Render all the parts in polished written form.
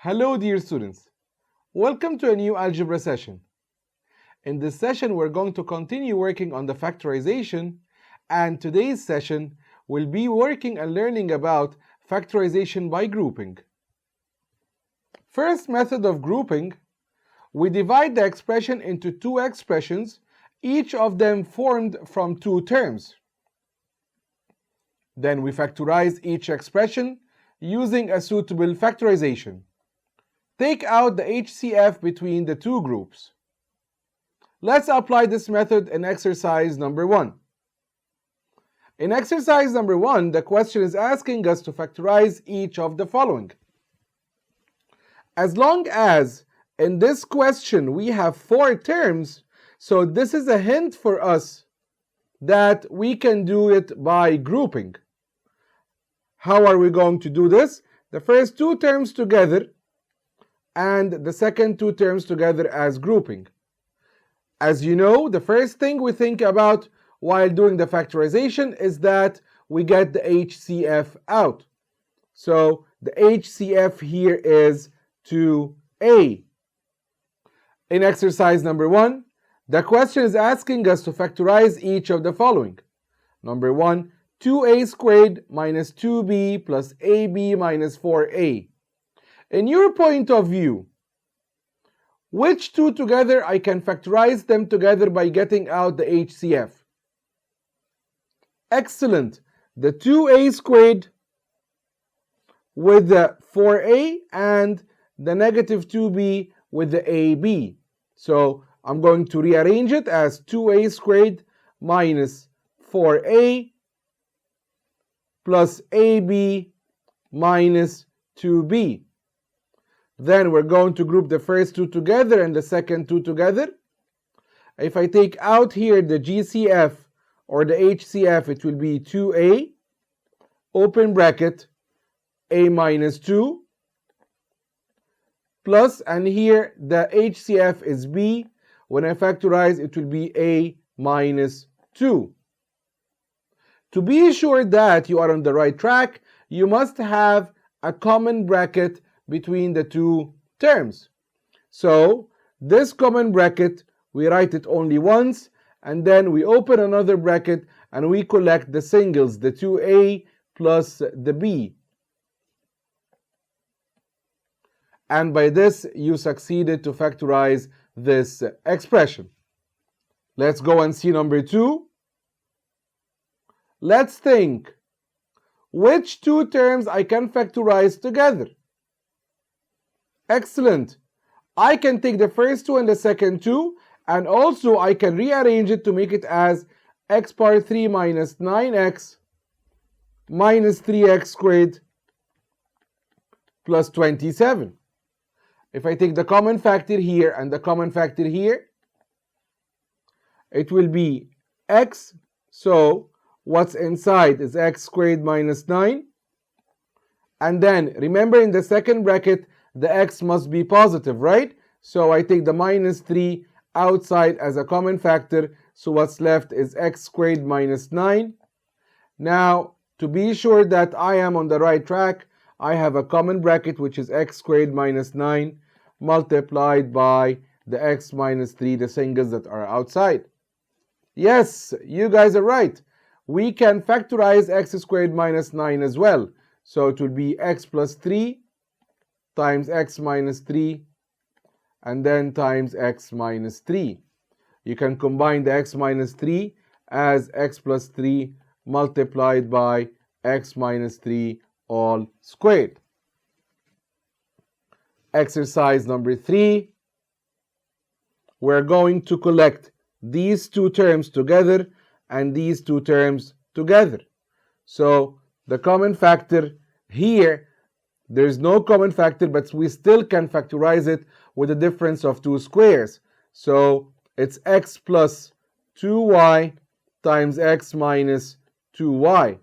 Hello dear students, welcome to a new algebra session. In this session we're going to continue working on the factorization, and today's session will be working and learning about factorization by grouping. First method of grouping, we divide the expression into two expressions, each of them formed from two terms. Then we factorize each expression using a suitable factorization. Take out the HCF between the two groups. Let's apply this method in exercise number 1. In exercise number 1, the question is asking us to factorize each of the following. As long as in this question we have 4 terms, so this is a hint for us that we can do it by grouping. How are we going to do this? The first 2 terms together and the second 2 terms together as grouping. As you know, the first thing we think about while doing the factorization is that we get the HCF out. So the HCF here is 2a. In exercise number 1, the question is asking us to factorize each of the following. Number 1, 2a squared minus 2b plus ab minus 4a. In your point of view, which two together I can factorize them together by getting out the HCF? Excellent. The 2a squared with the 4a and the negative 2b with the ab. So I'm going to rearrange it as 2a squared minus 4a plus ab minus 2b. Then we're going to group the first 2 together and the second 2 together. If I take out here the GCF or the HCF, it will be 2a, open bracket, a minus 2, plus, and here the HCF is b. When I factorize, it will be a minus 2. To be sure that you are on the right track, you must have a common bracket between the 2 terms. So this common bracket, we write it only once, and then we open another bracket and we collect the singles, the 2a plus the b. And by this you succeeded to factorize this expression. Let's go and see number 2. Let's think which 2 terms I can factorize together. Excellent. I can take the first 2 and the second 2, and also I can rearrange it to make it as x power 3 minus 9x minus 3x squared plus 27. If I take the common factor here and the common factor here, it will be x. So what's inside is x squared minus 9. And then remember, in the second bracket, the x must be positive, right? So I take the minus 3 outside as a common factor. So what's left is x squared minus 9. Now, to be sure that I am on the right track, I have a common bracket which is x squared minus 9 multiplied by the x minus 3, the singles that are outside. Yes, you guys are right. We can factorize x squared minus 9 as well. So it will be x plus 3 times x minus 3 and then times x minus 3. You can combine the x minus 3 as x plus 3 multiplied by x minus 3 all squared. Exercise number 3. We're going to collect these 2 terms together and these 2 terms together. So the common factor here, there's no common factor, but we still can factorize it with a difference of 2 squares. So it's x plus 2y times x minus 2y.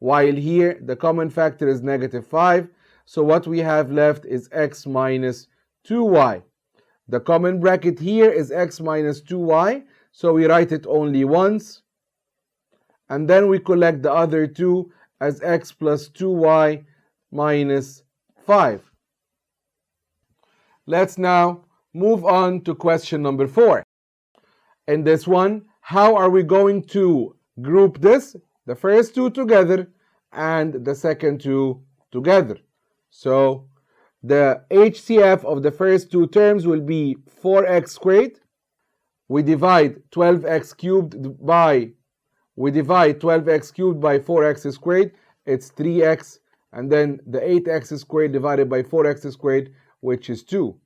While here the common factor is negative 5. So what we have left is x minus 2y. The common bracket here is x minus 2y. So we write it only once. And then we collect the other 2 as x plus 2y minus 5. Let's now move on to question number 4. In this one, how are we going to group this? The first two together and the second two together. So the HCF of the first two terms will be 4x squared. We divide 12x cubed by 4x squared. It's 3x. And then the 8x squared divided by 4x squared, which is 2.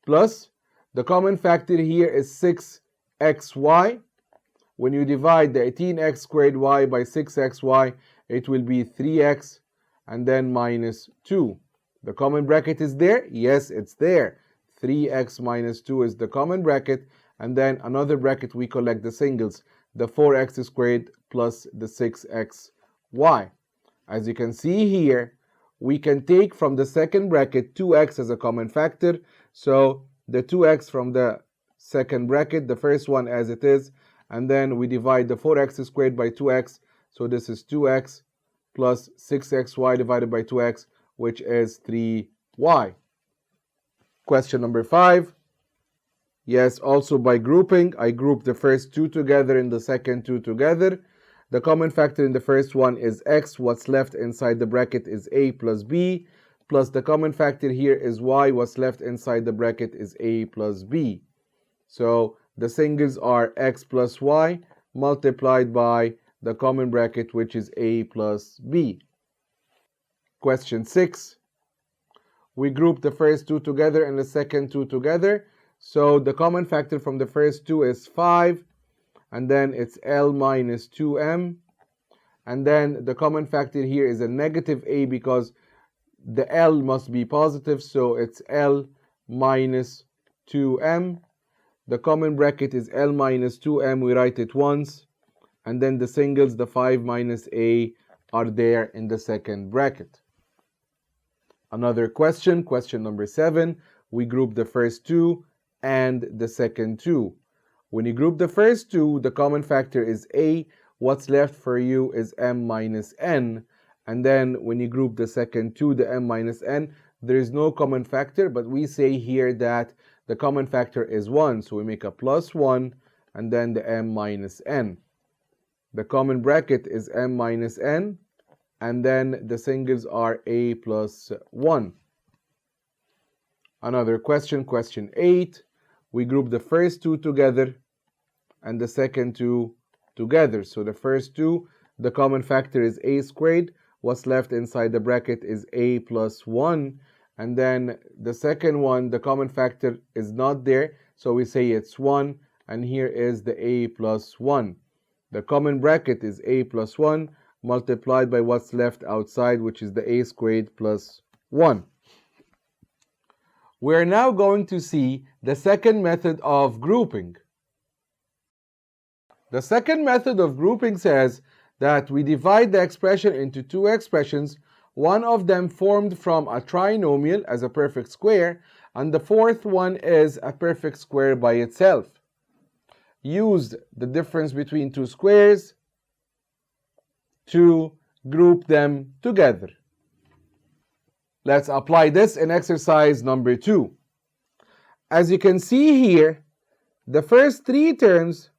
Plus, the common factor here is 6xy. When you divide the 18x squared y by 6xy, it will be 3x and then minus 2. The common bracket is there? Yes, it's there. 3x minus 2 is the common bracket. And then another bracket, we collect the singles, the 4x squared plus the 6xy. As you can see here, we can take from the second bracket 2x as a common factor. So the 2x from the second bracket, the first one as it is, and then we divide the 4x squared by 2x. So this is 2x plus 6xy divided by 2x, which is 3y. Question number 5. Yes, also by grouping, I group the first two together and the second two together. The common factor in the first one is x. What's left inside the bracket is a plus b. Plus the common factor here is y. What's left inside the bracket is a plus b. So the singles are x plus y multiplied by the common bracket, which is a plus b. Question 6. We group the first two together and the second two together. So the common factor from the first two is 5. And then it's L minus 2m. And then the common factor here is a negative a because the L must be positive. So it's L minus 2m. The common bracket is L minus 2m. We write it once. And then the singles, the 5 minus a, are there in the second bracket. Another question, question number 7. We group the first two and the second two. When you group the first two, the common factor is a. What's left for you is m minus n. And then when you group the second two, the m minus n, there is no common factor, but we say here that the common factor is 1. So we make a plus 1 and then the m minus n. The common bracket is m minus n, and then the singles are a plus 1. Another question, question 8. We group the first two together and the second two together. So the first two, the common factor is a squared. What's left inside the bracket is a plus 1. And then the second one, the common factor is not there. So we say it's 1. And here is the a plus 1. The common bracket is a plus 1 multiplied by what's left outside, which is the a squared plus 1. We are now going to see the second method of grouping. The second method of grouping says that we divide the expression into two expressions, one of them formed from a trinomial as a perfect square, and the fourth one is a perfect square by itself. Use the difference between two squares to group them together. Let's apply this in exercise number 2. As you can see here, the first three terms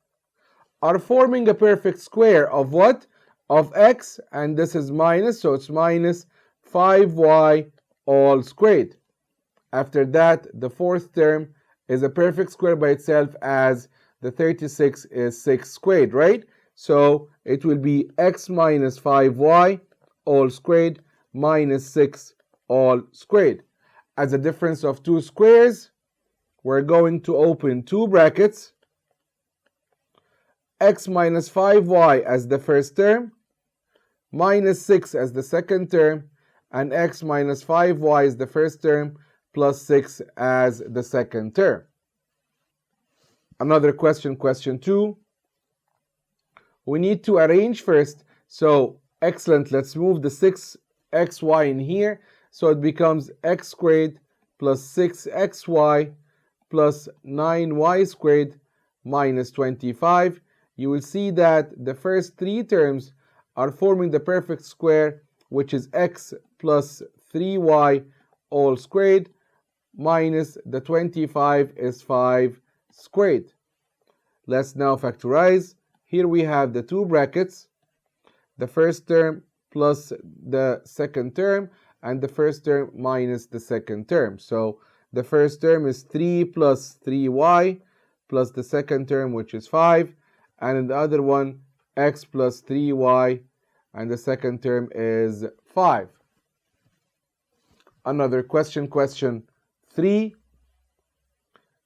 are forming a perfect square of what? Of x, and this is minus, so it's minus 5y all squared. After that, the fourth term is a perfect square by itself, as the 36 is 6 squared, right? So it will be x minus 5y all squared minus 6 all squared. As a difference of two squares, we're going to open two brackets. X minus 5y as the first term, minus 6 as the second term, and x minus 5y as the first term, plus 6 as the second term. Another question, question 2. We need to arrange first. So, excellent. Let's move the 6xy in here. So it becomes x squared plus 6xy plus 9y squared minus 25. You will see that the first three terms are forming the perfect square, which is x plus 3y all squared. minus the 25 is 5 squared. Let's now factorize. Here we have the two brackets, the first term plus the second term, and the first term minus the second term. So the first term is 3 plus 3y plus the second term, which is 5, and in the other one, x plus 3y, and the second term is 5. Another question, question 3.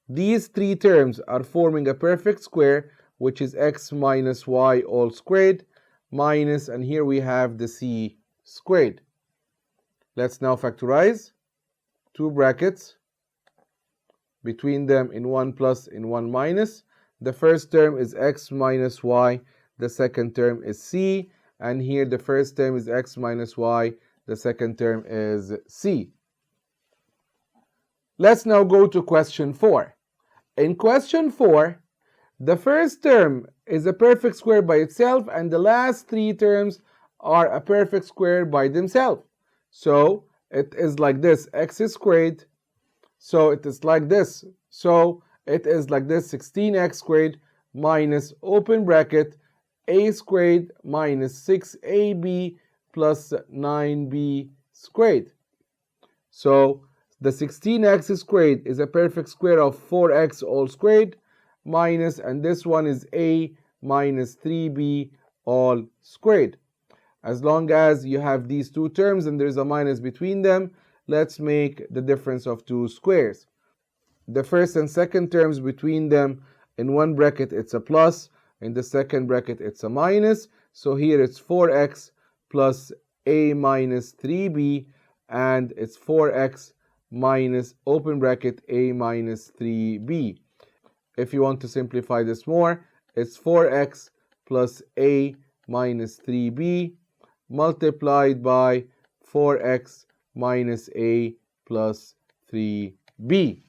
These three terms are forming a perfect square, which is x minus y all squared, minus, and here we have the c squared. Let's now factorize. Two brackets, between them in one plus, in one minus. The first term is x minus y, the second term is c, and here the first term is x minus y, the second term is c. Let's now go to question 4. In question 4, the first term is a perfect square by itself, and the last three terms are a perfect square by themselves. So it is like this, x squared. So it is like this. So it is like this, 16x squared minus open bracket a squared minus 6ab plus 9b squared. So the 16x squared is a perfect square of 4x all squared minus, and this one is a minus 3b all squared. As long as you have these two terms and there's a minus between them, let's make the difference of two squares. The first and second terms between them, in one bracket it's a plus, in the second bracket it's a minus. So here it's 4x plus a minus 3b, and it's 4x minus open bracket a minus 3b. If you want to simplify this more, it's 4x plus a minus 3b multiplied by 4x minus a plus 3b.